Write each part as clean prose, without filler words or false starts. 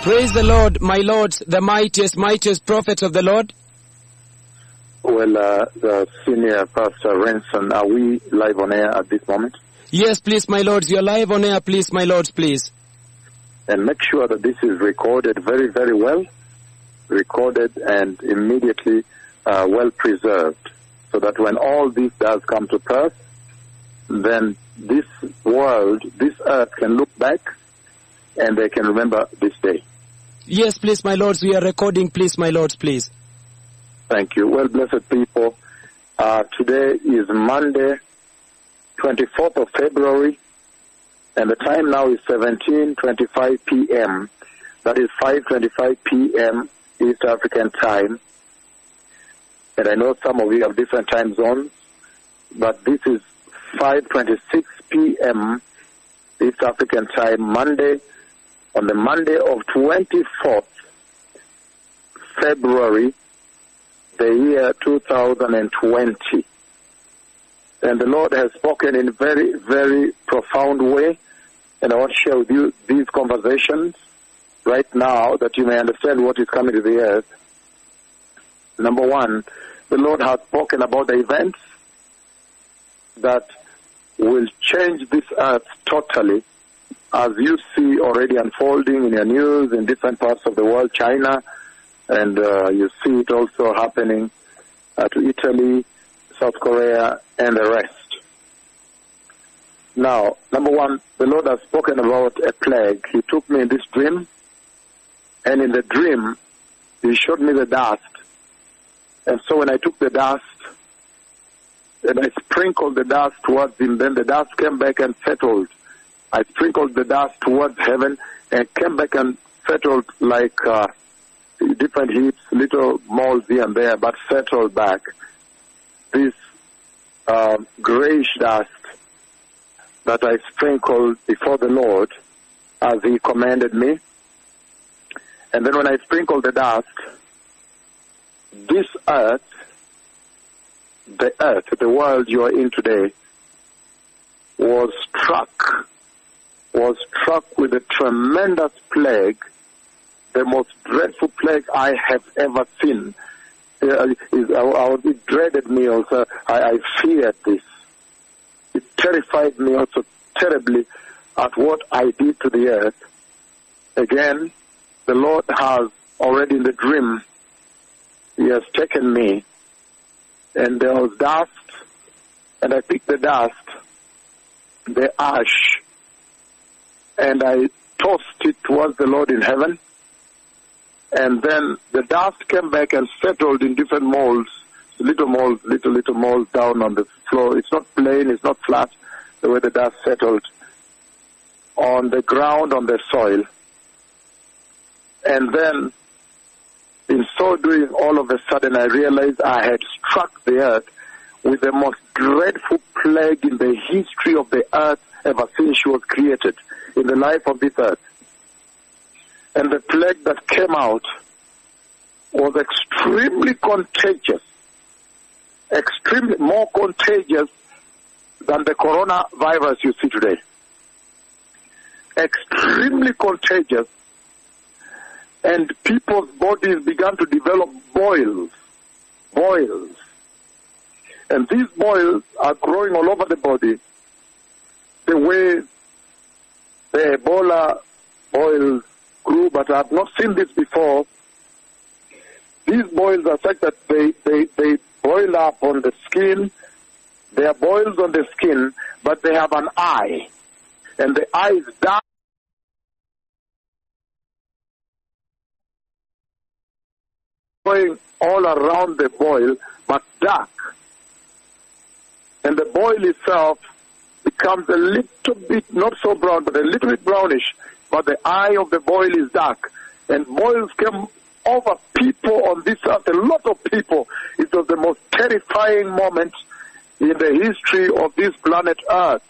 Praise the Lord, my lords, the mightiest prophets of the Lord. Well, the senior pastor Renson, are we live on air at this moment? Yes, please, my lords, you're live on air, please, my lords, please. And make sure that this is recorded very, very well, recorded and immediately well preserved, so that when all this does come to pass, then this world, this earth can look back and they can remember this day. Yes, please, my lords, we are recording, please, my lords, please. Thank you. Well, blessed people, today is Monday, 24th of February, and the time now is 17:25 p.m. That is 5:25 p.m. East African time. And I know some of you have different time zones, but this is 5:26 p.m. East African time, Monday, on the Monday of 24th February, the year 2020. And the Lord has spoken in a very, very profound way. And I want to share with you these conversations right now that you may understand what is coming to the earth. Number one, the Lord has spoken about the events that will change this earth totally, as you see already unfolding in your news in different parts of the world, China, and you see it also happening to Italy, South Korea, and the rest. Now, number one, the Lord has spoken about a plague. He took me in this dream, and in the dream, He showed me the dust. And so when I took the dust, and I sprinkled the dust towards Him, then the dust came back and settled. I sprinkled the dust towards heaven and came back and settled like different heaps, little moles here and there, but settled back. This grayish dust that I sprinkled before the Lord as He commanded me. And then when I sprinkled the dust, this earth, the world you are in today, was struck with a tremendous plague, the most dreadful plague I have ever seen. It dreaded me also. I feared this. It terrified me also terribly at what I did to the earth. Again, the Lord has already in the dream, He has taken me, and there was dust, and I picked the dust, the ash, and I tossed it towards the Lord in heaven. And then the dust came back and settled in different molds, little molds down on the floor. It's not plain, it's not flat, the way the dust settled on the ground, on the soil. And then, in so doing, all of a sudden I realized I had struck the earth with the most dreadful plague in the history of the earth ever since she was created, in the life of this earth. And the plague that came out was extremely contagious, extremely more contagious than the coronavirus you see today. Extremely contagious, and people's bodies began to develop boils. And these boils are growing all over the body, the way the Ebola boils grew, but I have not seen this before. These boils are such that they boil up on the skin. They are boils on the skin, but they have an eye. And the eye is dark. Going all around the boil, but dark. And the boil itself becomes a little bit, not so brown, but a little bit brownish. But the eye of the boil is dark. And boils came over people on this earth, a lot of people. It was the most terrifying moment in the history of this planet Earth.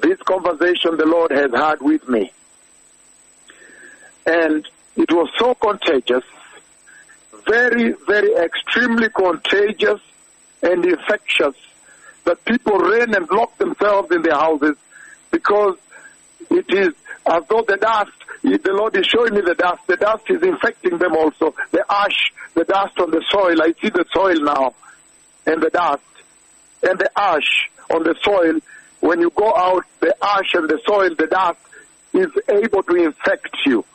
This conversation the Lord has had with me. And it was so contagious, very, very extremely contagious and infectious, that people ran and locked themselves in their houses because it is as though the dust, the Lord is showing me the dust is infecting them also. The ash, the dust on the soil, I see the soil now, and the dust, and the ash on the soil. When you go out, the ash and the soil, the dust, is able to infect you.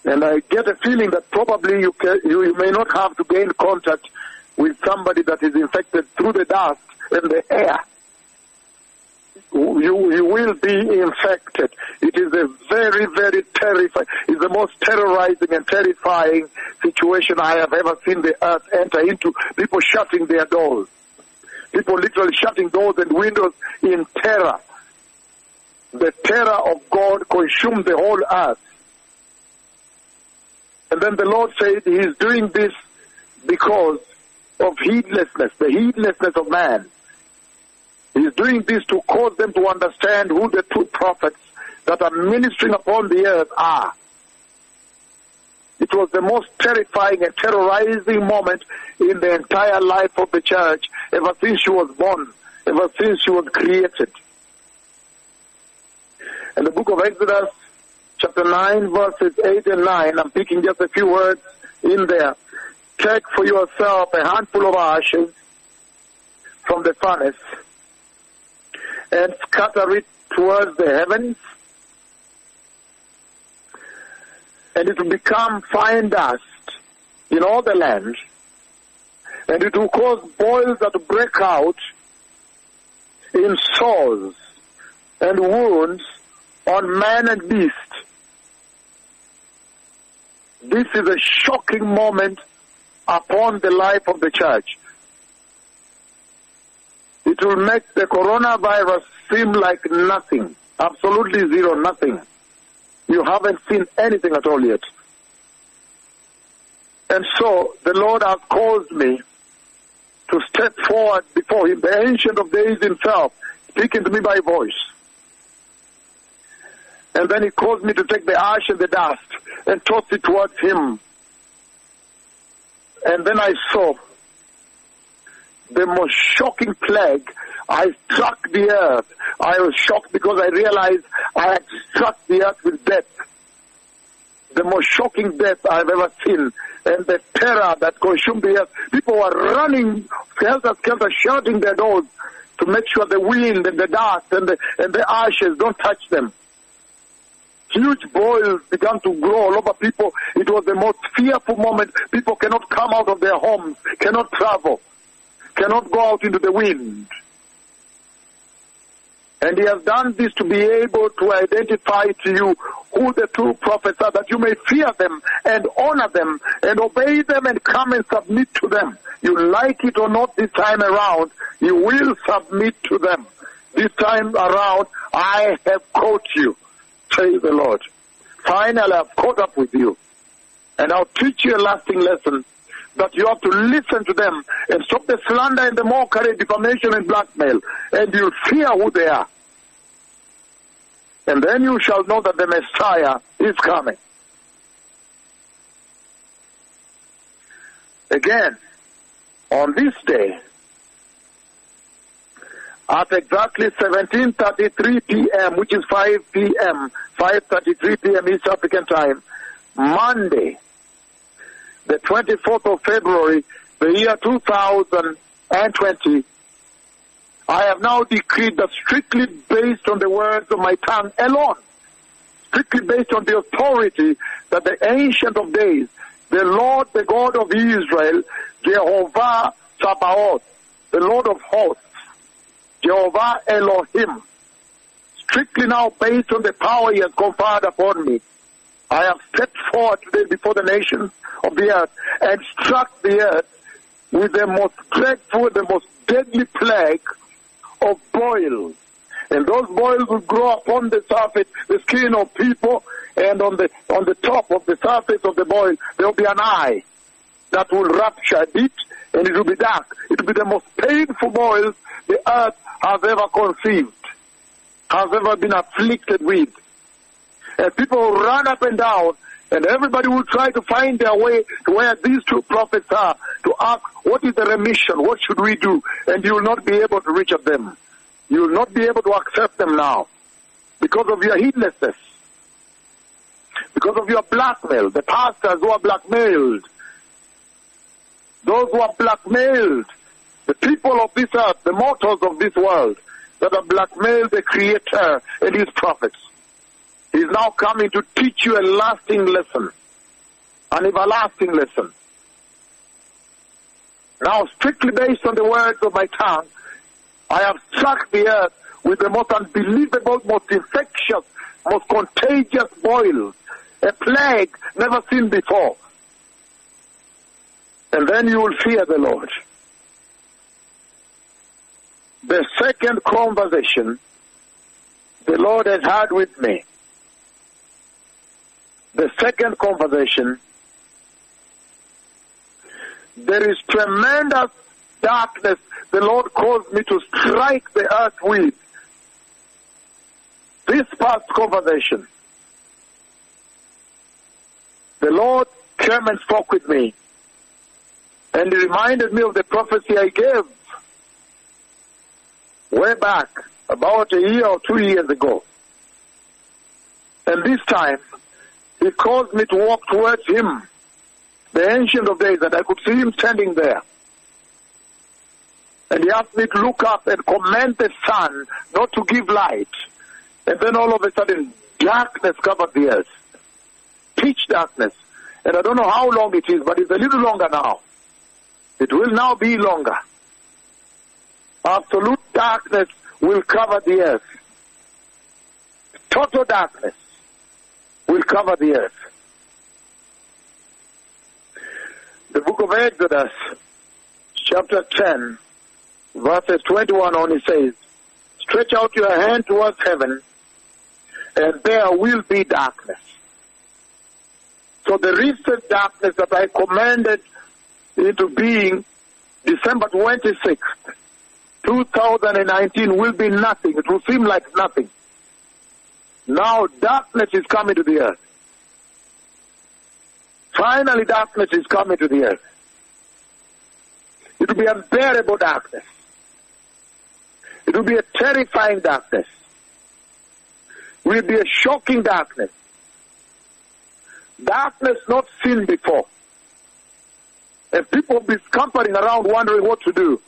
And I get a feeling that probably you may not have to gain contact with somebody that is infected through the dust and the air. You will be infected. It is a very, very terrifying, it's the most terrorizing and terrifying situation I have ever seen the earth enter into. People shutting their doors. People literally shutting doors and windows in terror. The terror of God consumed the whole earth. And then the Lord said He is doing this because of heedlessness, the heedlessness of man. He is doing this to cause them to understand who the true prophets that are ministering upon the earth are. It was the most terrifying and terrorizing moment in the entire life of the church ever since she was born, ever since she was created. In the book of Exodus, chapter 9, verses 8 and 9, I'm picking just a few words in there. Take for yourself a handful of ashes from the furnace and scatter it towards the heavens, and it will become fine dust in all the land, and it will cause boils that break out in sores and wounds on man and beast. This is a shocking moment upon the life of the church. It will make the coronavirus seem like nothing, absolutely zero, nothing. You haven't seen anything at all yet. And so the Lord has caused me to step forward before Him, the Ancient of Days Himself, speaking to me by voice. And then He caused me to take the ash and the dust and toss it towards Him. And then I saw the most shocking plague. I struck the earth. I was shocked because I realized I had struck the earth with death. The most shocking death I've ever seen. And the terror that consumed the earth. People were running, helter-skelter, shouting their doors to make sure the wind and the dust and the ashes don't touch them. Huge boils began to grow all over people. It was the most fearful moment. People cannot come out of their homes, cannot travel, cannot go out into the wind. And He has done this to be able to identify to you who the true prophets are, that you may fear them and honor them and obey them and come and submit to them. You like it or not this time around, you will submit to them. This time around, I have caught you, says the Lord. Finally, I've caught up with you. And I'll teach you a lasting lesson, that you have to listen to them and stop the slander and the mockery, defamation and blackmail. And you'll fear who they are. And then you shall know that the Messiah is coming. Again, on this day, at exactly 17:33 p.m., which is 5 p.m., 5:33 p.m. East African time, Monday, the 24th of February, the year 2020, I have now decreed that strictly based on the words of my tongue alone, strictly based on the authority that the Ancient of Days, the Lord, the God of Israel, Jehovah Sabaoth, the Lord of hosts, Jehovah Elohim, strictly now based on the power He has conferred upon me, I have stepped forward today before the nations of the earth and struck the earth with the most dreadful, the most deadly plague of boils. And those boils will grow upon the surface, the skin of people, and on the top of the surface of the boil, there will be an eye that will rupture a bit, and it will be dark. It will be the most painful boils the earth has ever conceived, has ever been afflicted with. And people will run up and down, and everybody will try to find their way to where these two prophets are, to ask, what is the remission? What should we do? And you will not be able to reach at them. You will not be able to accept them now. because of your heedlessness, because of your blackmail, the pastors who are blackmailed, those who are blackmailed, the people of this earth, the mortals of this world, that have blackmailed the Creator and His prophets. He's now coming to teach you a lasting lesson, an everlasting lesson. Now, strictly based on the words of my tongue, I have struck the earth with the most unbelievable, most infectious, most contagious boils, a plague never seen before. And then you will fear the Lord. The second conversation the Lord has had with me, the second conversation, there is tremendous darkness the Lord caused me to strike the earth with. This past conversation, the Lord came and spoke with me, and He reminded me of the prophecy I gave way back, about a year or 2 years ago. And this time, He caused me to walk towards Him, the Ancient of Days, and I could see Him standing there. And He asked me to look up and command the sun not to give light. And then all of a sudden, darkness covered the earth. Pitch darkness. And I don't know how long it is, but it's a little longer now. It will now be longer. Absolute darkness will cover the earth. Total darkness will cover the earth. The book of Exodus, chapter 10, verses 21 on, it says, stretch out your hand towards heaven, and there will be darkness. So the recent darkness that I commanded into being December 26th, 2019 will be nothing. It will seem like nothing. Now darkness is coming to the earth. Finally darkness is coming to the earth. It will be unbearable darkness. It will be a terrifying darkness. It will be a shocking darkness. Darkness not seen before. And people will be scampering around wondering what to do.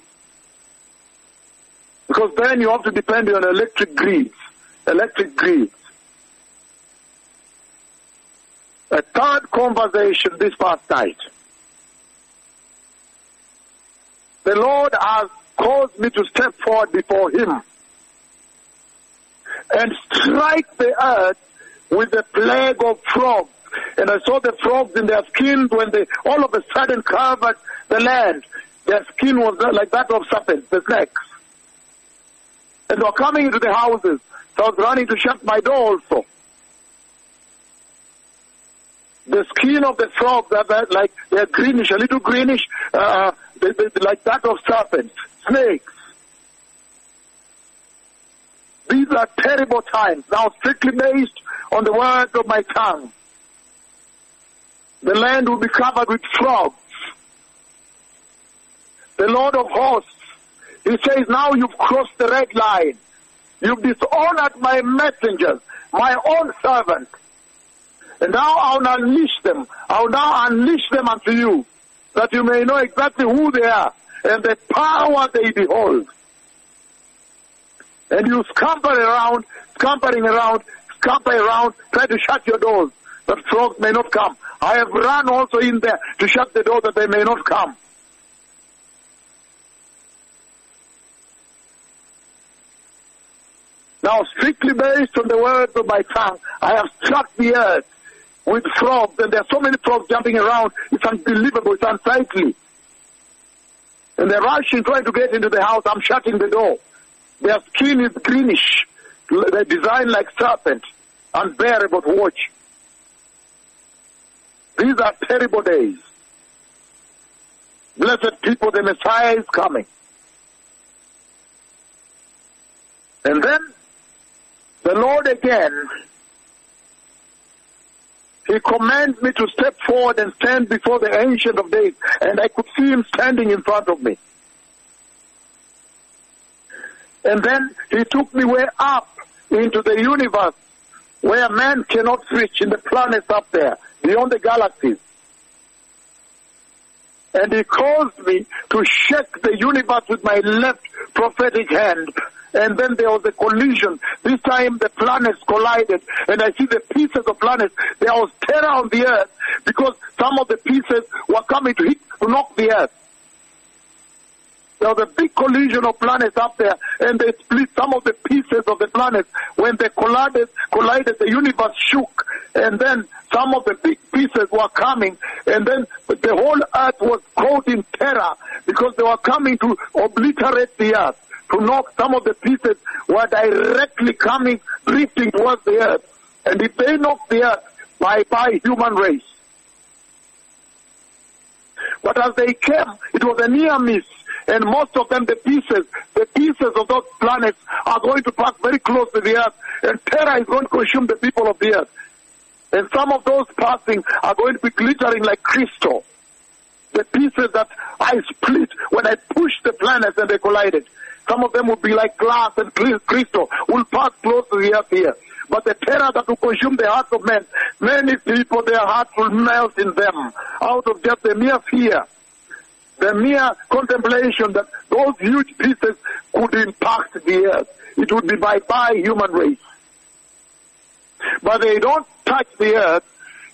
Because then you have to depend on electric grids. Electric grids. A third conversation this past night. The Lord has caused me to step forward before Him and strike the earth with the plague of frogs. And I saw the frogs in their skins when they all of a sudden covered the land. Their skin was like that of serpents, the snakes. And they were coming into the houses. So I was running to shut my door also. The skin of the frogs are like they're greenish, a little greenish, like that of serpents, snakes. These are terrible times, now strictly based on the words of my tongue. The land will be covered with frogs. The Lord of hosts, He says, now you've crossed the red line. You've dishonored my messengers, my own servants. And now I'll unleash them. I'll now unleash them unto you, that you may know exactly who they are and the power they behold. And you scampering around, try to shut your doors, that frogs may not come. I have run also in there to shut the door that they may not come. Now, strictly based on the words of my tongue, I have struck the earth with frogs, and there are so many frogs jumping around. It's unbelievable. It's unsightly. And they're rushing, trying to get into the house. I'm shutting the door. Their skin is greenish. They're designed like serpent. Unbearable to watch. These are terrible days. Blessed people, the Messiah is coming. And then the Lord again, He commands me to step forward and stand before the Ancient of Days. And I could see Him standing in front of me. And then He took me way up into the universe where man cannot reach, in the planets up there, beyond the galaxies. And he caused me to shake the universe with my left prophetic hand. And then there was a collision. This time the planets collided, and I see the pieces of planets. There was terror on the earth because some of the pieces were coming to knock the earth. There was a big collision of planets up there, and they split some of the pieces of the planets. When they collided, the universe shook, and then some of the big pieces were coming, and then the whole earth was caught in terror because they were coming to obliterate the earth. To knock, some of the pieces were directly coming, drifting towards the earth. And if they knocked the earth, by human race. But as they came, it was a near miss. And most of them, the pieces of those planets are going to pass very close to the earth. And terror is going to consume the people of the earth. And some of those passing are going to be glittering like crystal. The pieces that I split when I pushed the planets and they collided. Some of them will be like glass and crystal, will pass close to the earth here. But the terror that will consume the hearts of men, many people, their hearts will melt in them out of just the mere fear, the mere contemplation that those huge pieces could impact the earth. It would be by human race. But they don't touch the earth,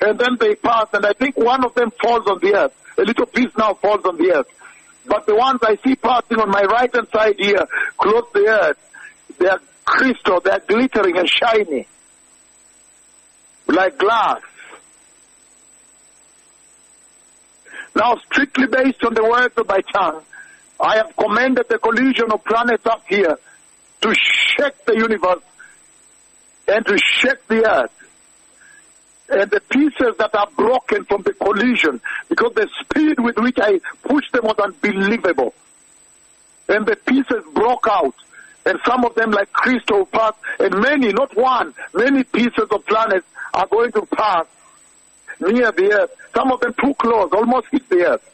and then they pass, and I think one of them falls on the earth. A little piece now falls on the earth. But the ones I see passing on my right-hand side here, close to the earth, they are crystal, they are glittering and shiny, like glass. Now, strictly based on the words of my tongue, I have commanded the collision of planets up here to shake the universe and to shake the earth. And the pieces that are broken from the collision, because the speed with which I pushed them was unbelievable. And the pieces broke out, and some of them like crystal pass, and many, not one, many pieces of planets are going to pass near the earth. Some of them too close, almost hit the earth.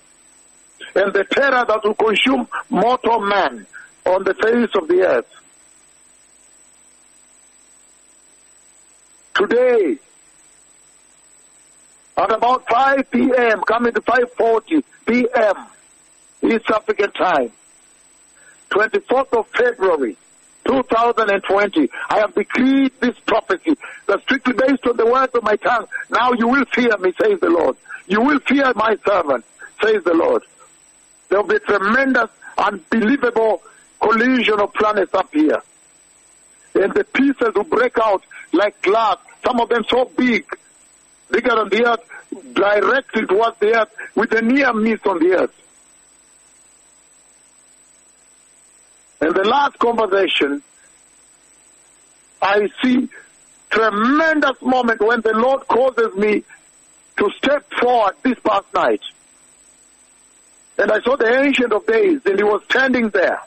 And the terror that will consume mortal man on the face of the earth. Today, at about 5 p.m., coming to 5:40 p.m., East African time, 24th of February, 2020, I have decreed this prophecy that's strictly based on the words of my tongue. Now you will fear me, says the Lord. You will fear my servant, says the Lord. There will be a tremendous, unbelievable collision of planets up here. And the pieces will break out like glass, some of them so big, bigger than the earth, directly towards the earth, with a near miss on the earth. In the last conversation, I see tremendous moment when the Lord causes me to step forward this past night. And I saw the Ancient of Days, and he was standing there.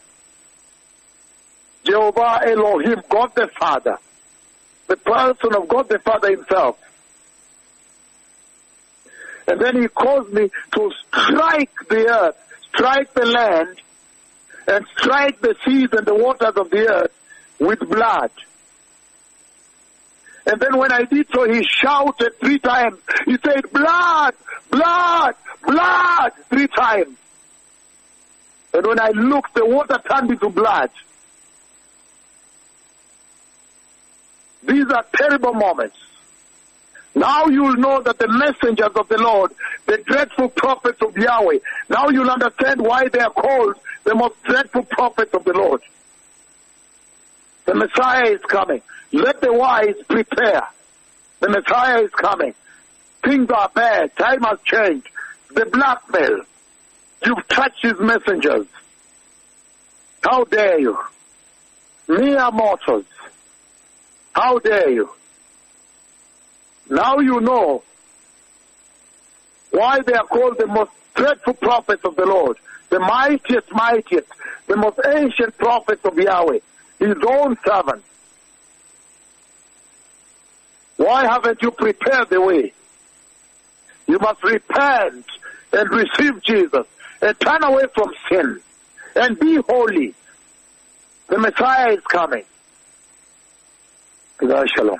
Jehovah Elohim, God the Father, the person of God the Father himself. And then he caused me to strike the earth, strike the land, and strike the seas and the waters of the earth with blood. And then when I did so, he shouted 3 times. He said, blood, blood, blood, 3 times. And when I looked, the water turned into blood. These are terrible moments. Now you'll know that the messengers of the Lord, the dreadful prophets of Yahweh, now you'll understand why they are called the most dreadful prophets of the Lord. The Messiah is coming. Let the wise prepare. The Messiah is coming. Things are bad. Time has changed. The blackmail. You've touched his messengers. How dare you? Mere mortals. How dare you? Now you know why they are called the most dreadful prophets of the Lord, the mightiest, the most ancient prophets of Yahweh, his own servant. Why haven't you prepared the way? You must repent and receive Jesus and turn away from sin and be holy. The Messiah is coming. Shalom.